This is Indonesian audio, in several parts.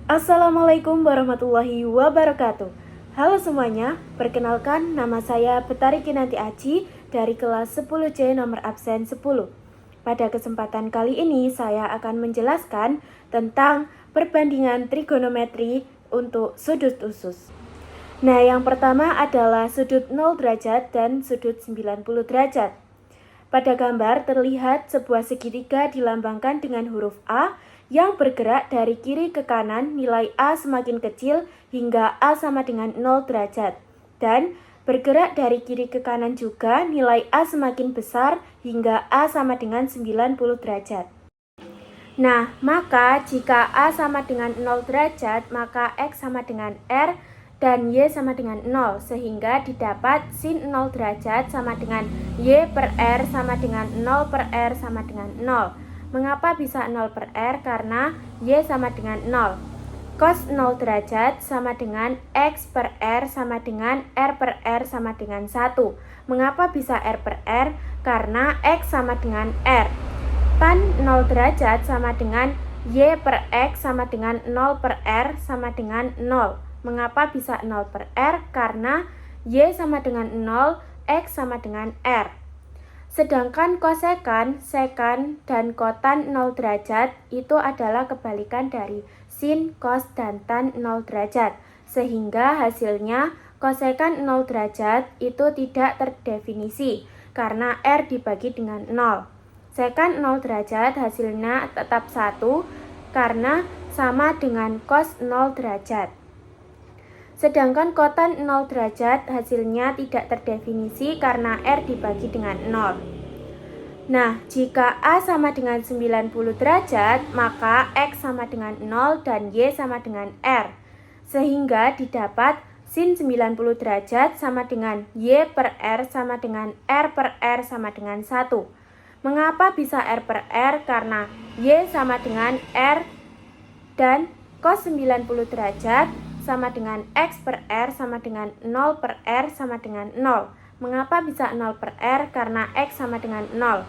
Assalamualaikum warahmatullahi wabarakatuh. Halo semuanya, perkenalkan nama saya Betari Kinanti Aji dari kelas 10C nomor absen 10. Pada kesempatan kali ini saya akan menjelaskan tentang perbandingan trigonometri untuk sudut usus. Nah, yang pertama adalah sudut 0 derajat dan sudut 90 derajat. Pada gambar terlihat sebuah segitiga dilambangkan dengan huruf A yang bergerak dari kiri ke kanan nilai A semakin kecil hingga A sama dengan 0 derajat. Dan bergerak dari kiri ke kanan juga nilai A semakin besar hingga A sama dengan 90 derajat. Nah, maka jika A sama dengan 0 derajat, maka X sama dengan R dan Y sama dengan 0, sehingga didapat sin 0 derajat sama dengan Y per R sama dengan 0 per R sama dengan 0. Mengapa bisa 0 per R? Karena Y sama dengan 0. Cos 0 derajat sama dengan X per R sama dengan R per R sama dengan 1. Mengapa bisa R per R? Karena X sama dengan R. Tan 0 derajat sama dengan Y per X sama dengan 0 per R sama dengan 0. Mengapa bisa 0 per R? Karena Y sama dengan 0, X sama dengan R. Sedangkan kosekan, sekan, dan kotan 0 derajat itu adalah kebalikan dari sin, cos, dan tan 0 derajat. Sehingga hasilnya kosekan 0 derajat itu tidak terdefinisi karena R dibagi dengan 0. Sekan 0 derajat hasilnya tetap 1 karena sama dengan cos 0 derajat. Sedangkan kotan 0 derajat hasilnya tidak terdefinisi karena R dibagi dengan 0. Nah, jika A sama dengan 90 derajat, maka X sama dengan 0 dan Y sama dengan R. Sehingga didapat sin 90 derajat sama dengan Y per R sama dengan R per R sama dengan 1. Mengapa bisa R per R? Karena Y sama dengan R dan cos 90 derajat sama dengan X per R sama dengan 0 per R sama dengan 0. Mengapa bisa 0 per R? Karena X sama dengan 0.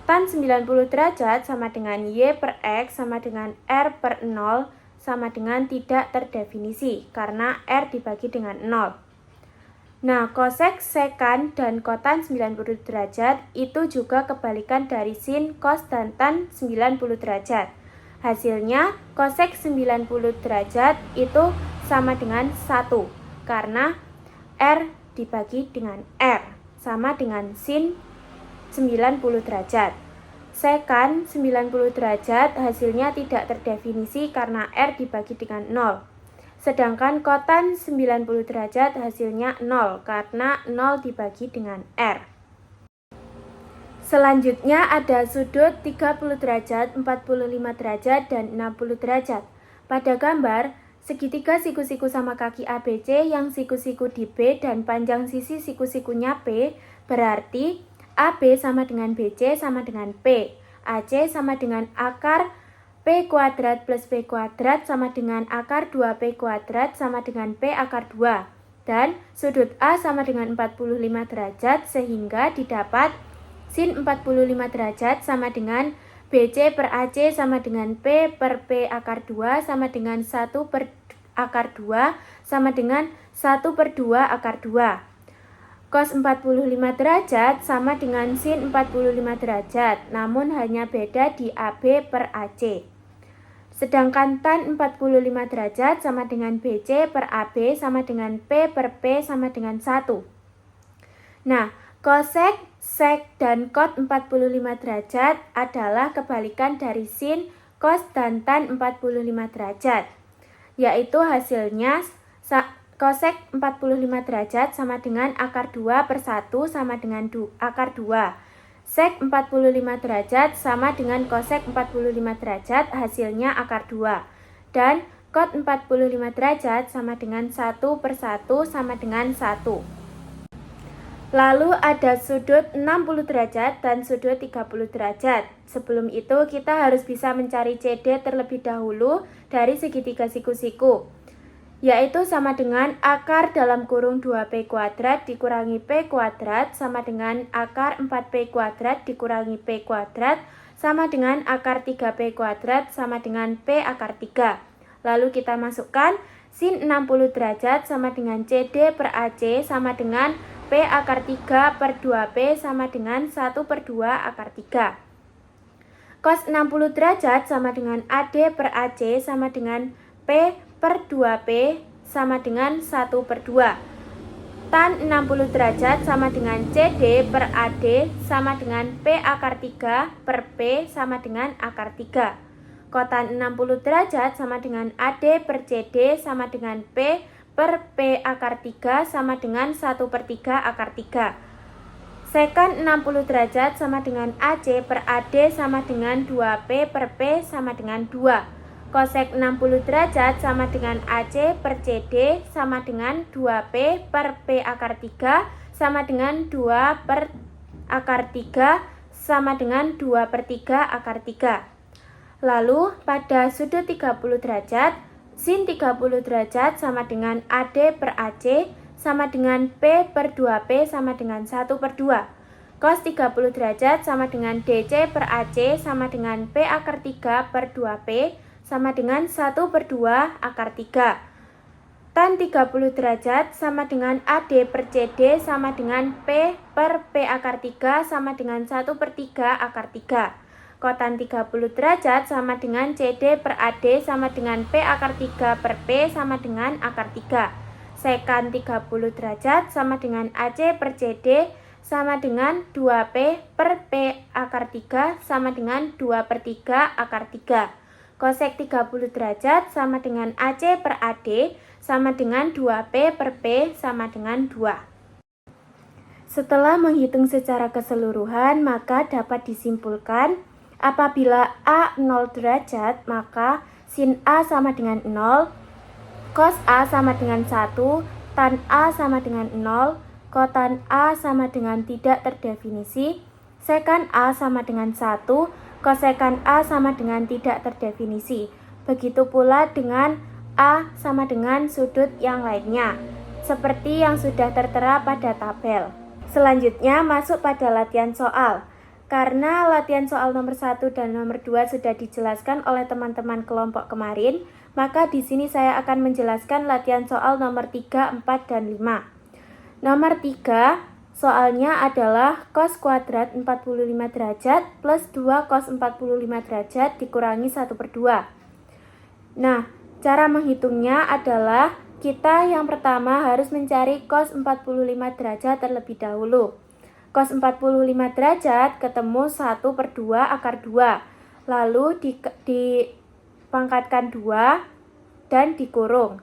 Tan 90 derajat sama dengan Y per X sama dengan R per 0 sama dengan tidak terdefinisi karena R dibagi dengan 0. Nah, kosek, sekan, dan kotan 90 derajat itu juga kebalikan dari sin, cos, dan tan 90 derajat. Hasilnya, kosek 90 derajat itu sama dengan 1 karena R dibagi dengan R sama dengan sin 90 derajat. Sekan 90 derajat hasilnya tidak terdefinisi karena R dibagi dengan 0. Sedangkan kotan 90 derajat hasilnya 0 karena 0 dibagi dengan R. Selanjutnya ada sudut 30 derajat, 45 derajat, dan 60 derajat. Pada gambar, segitiga siku-siku sama kaki ABC yang siku-siku di B dan panjang sisi siku-sikunya P, berarti AB sama dengan BC sama dengan P. AC sama dengan akar P kuadrat plus P kuadrat sama dengan akar 2P kuadrat sama dengan P akar 2. Dan sudut A sama dengan 45 derajat sehingga didapat sin 45 derajat sama dengan BC per AC sama dengan P per P akar 2 sama dengan 1 per akar 2 sama dengan 1 per 2 akar 2. Cos 45 derajat sama dengan sin 45 derajat, namun hanya beda di AB per AC. Sedangkan tan 45 derajat sama dengan BC per AB sama dengan P per P sama dengan 1. Nah, kosek, sek, dan kot 45 derajat adalah kebalikan dari sin, cos, dan tan 45 derajat. Yaitu hasilnya kosek 45 derajat sama dengan akar 2 per 1 sama dengan akar 2. Sek 45 derajat sama dengan kosek 45 derajat hasilnya akar 2. Dan kot 45 derajat sama dengan 1 per 1 sama dengan 1. Lalu ada sudut 60 derajat dan sudut 30 derajat. Sebelum itu kita harus bisa mencari CD terlebih dahulu dari segitiga siku-siku, yaitu sama dengan akar dalam kurung 2P kuadrat dikurangi P kuadrat sama dengan akar 4P kuadrat dikurangi P kuadrat sama dengan akar 3P kuadrat sama dengan P akar 3. Lalu kita masukkan sin 60 derajat sama dengan CD per AC sama dengan P akar 3 per 2P sama dengan 1/2 akar 3. Cos 60 derajat sama dengan AD per AC sama dengan P per 2P sama dengan 1/2. Tan 60 derajat sama dengan CD per AD sama dengan P akar 3 per P sama dengan akar 3. Kotan 60 derajat sama dengan AD per CD sama dengan P per P akar 3 sama dengan 1/3 akar 3. Sekan 60 derajat sama dengan AC per AD sama dengan 2P per P sama dengan 2. Kosek 60 derajat sama dengan AC per CD sama dengan 2P per P akar 3 sama dengan 2 per akar 3 sama dengan 2/3 akar 3. Lalu pada sudut 30 derajat, sin 30 derajat sama dengan AD per AC sama dengan P per 2P sama dengan 1/2. Cos 30 derajat sama dengan DC per AC sama dengan P akar 3 per 2P sama dengan 1/2 akar 3. Tan 30 derajat sama dengan AD per CD sama dengan P per P akar 3 sama dengan 1/3 akar 3. Kotan 30 derajat sama dengan CD per AD sama dengan P akar 3 per P sama dengan akar 3. Sekan 30 derajat sama dengan AC per CD sama dengan 2P per P akar 3 sama dengan 2/3 akar 3. Kosek 30 derajat sama dengan AC per AD sama dengan 2P per P sama dengan 2. Setelah menghitung secara keseluruhan, maka dapat disimpulkan apabila A 0 derajat, maka sin A sama dengan 0, cos A sama dengan 1, tan A sama dengan 0, kotan A sama dengan tidak terdefinisi, sekan A sama dengan 1, kosekan A sama dengan tidak terdefinisi. Begitu pula dengan A sama dengan sudut yang lainnya, seperti yang sudah tertera pada tabel. Selanjutnya masuk pada latihan soal. Karena latihan soal nomor 1 dan nomor 2 sudah dijelaskan oleh teman-teman kelompok kemarin, maka di sini saya akan menjelaskan latihan soal nomor 3, 4, dan 5. Nomor 3, soalnya adalah cos kuadrat 45 derajat plus 2 cos 45 derajat dikurangi 1/2. Nah, cara menghitungnya adalah kita yang pertama harus mencari cos 45 derajat terlebih dahulu. Cos 45 derajat ketemu 1/2 akar 2. Lalu dipangkatkan 2 dan dikurung.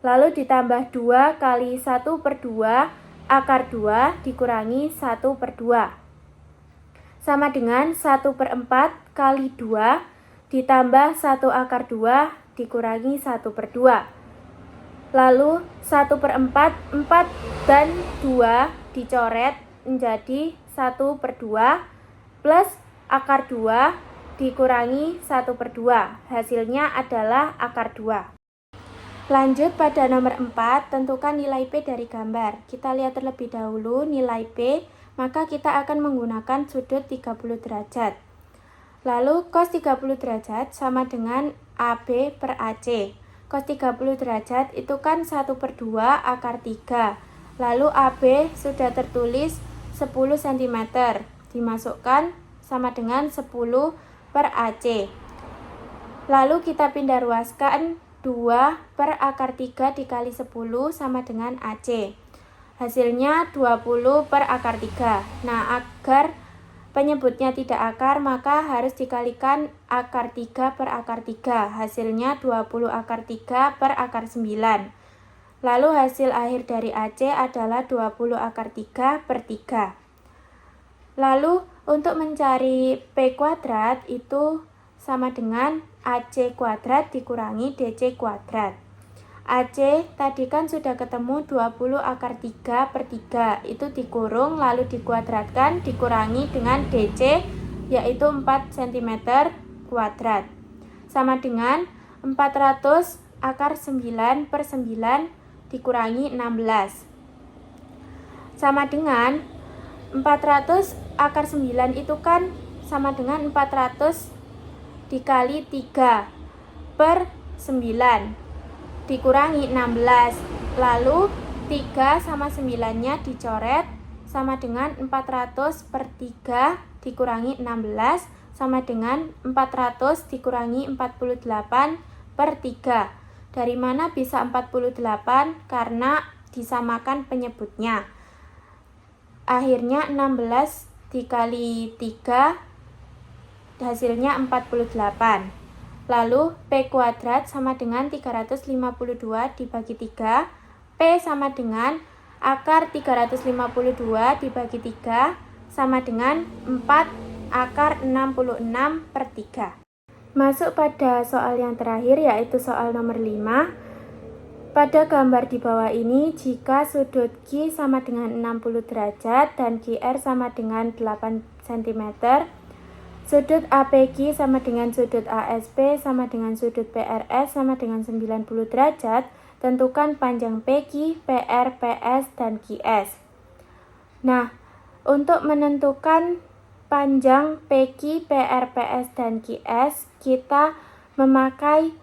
Lalu ditambah 2 kali 1/2 akar 2 dikurangi 1/2. Sama dengan 1/4 kali 2 ditambah 1 akar 2 dikurangi 1/2. Lalu 1/4, 4 dan 2 dicoret menjadi 1/2 plus akar 2 dikurangi 1/2. Hasilnya adalah akar 2. Lanjut pada nomor 4, tentukan nilai P dari gambar. Kita lihat terlebih dahulu nilai P, maka kita akan menggunakan sudut 30 derajat. Lalu cos 30 derajat sama dengan AB per AC. Cos 30 derajat itu kan 1/2 akar 3. Lalu AB sudah tertulis 10 cm, dimasukkan sama dengan 10 per AC. Lalu kita pindah ruaskan 2 per akar 3 dikali 10 sama dengan AC. Hasilnya 20 per akar 3. Nah, agar penyebutnya tidak akar, maka harus dikalikan akar 3 per akar 3. Hasilnya 20 akar 3 per akar 9. Lalu hasil akhir dari AC adalah 20 akar 3 per 3. Lalu untuk mencari P kuadrat itu sama dengan AC kuadrat dikurangi DC kuadrat. AC tadi kan sudah ketemu 20 akar 3 per 3. Itu dikurung lalu dikuadratkan dikurangi dengan DC yaitu 4 cm kuadrat. Sama dengan 400 akar 9 per 9 dikurangi 16. Sama dengan 400 akar 9 itu kan sama dengan 400 dikali 3 per 9 dikurangi 16. Lalu 3 sama 9-nya dicoret sama dengan 400 per 3 dikurangi 16 sama dengan 400 dikurangi 48 per 3. Dari mana bisa 48? Karena disamakan penyebutnya. Akhirnya 16 dikali 3 hasilnya 48. Lalu P kuadrat sama dengan 352 dibagi 3. P sama dengan akar 352 dibagi 3 sama dengan 4 akar 66 per 3. Masuk pada soal yang terakhir, yaitu soal nomor 5. Pada gambar di bawah ini, jika sudut Q sama dengan 60 derajat dan QR sama dengan 8 cm, sudut APQ sama dengan sudut ASP sama dengan sudut PRS sama dengan 90 derajat, tentukan panjang PQ, PR, PS, dan QS. Nah, untuk menentukan panjang PQ, PR, PS, dan QS, kita memakai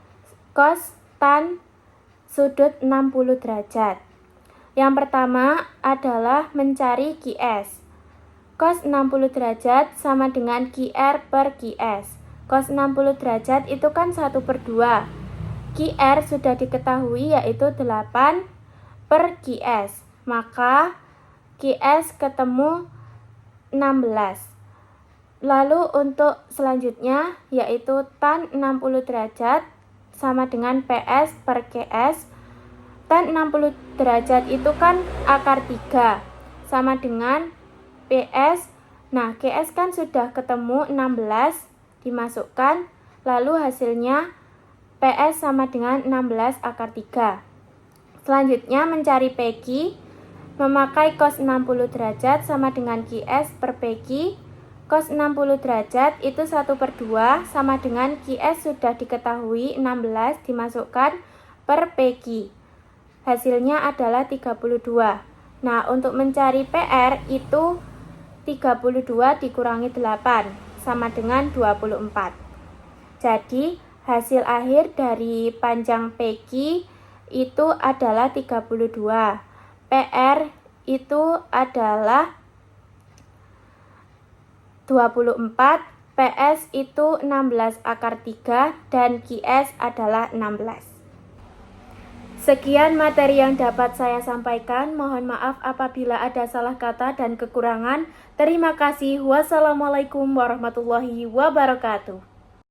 cos tan sudut 60 derajat. Yang pertama adalah mencari QS. Cos 60 derajat sama dengan QR per QS. Cos 60 derajat itu kan 1/2. QR sudah diketahui yaitu 8 per QS. Maka QS ketemu 16. Lalu untuk selanjutnya yaitu tan 60 derajat sama dengan PS per QS. Tan 60 derajat itu kan akar 3 sama dengan PS. Nah, QS kan sudah ketemu 16, dimasukkan. Lalu hasilnya PS sama dengan 16 akar 3. Selanjutnya mencari PQ, memakai cos 60 derajat sama dengan QS per PQ. Cos 60 derajat itu 1/2 sama dengan QS sudah diketahui 16 dimasukkan per PQ. Hasilnya adalah 32. Nah, untuk mencari PR itu 32 dikurangi 8 sama dengan 24. Jadi, hasil akhir dari panjang PQ itu adalah 32. PR itu adalah 24, PS itu 16 akar 3, dan QS adalah 16. Sekian materi yang dapat saya sampaikan. Mohon maaf apabila ada salah kata dan kekurangan. Terima kasih. Wassalamualaikum warahmatullahi wabarakatuh.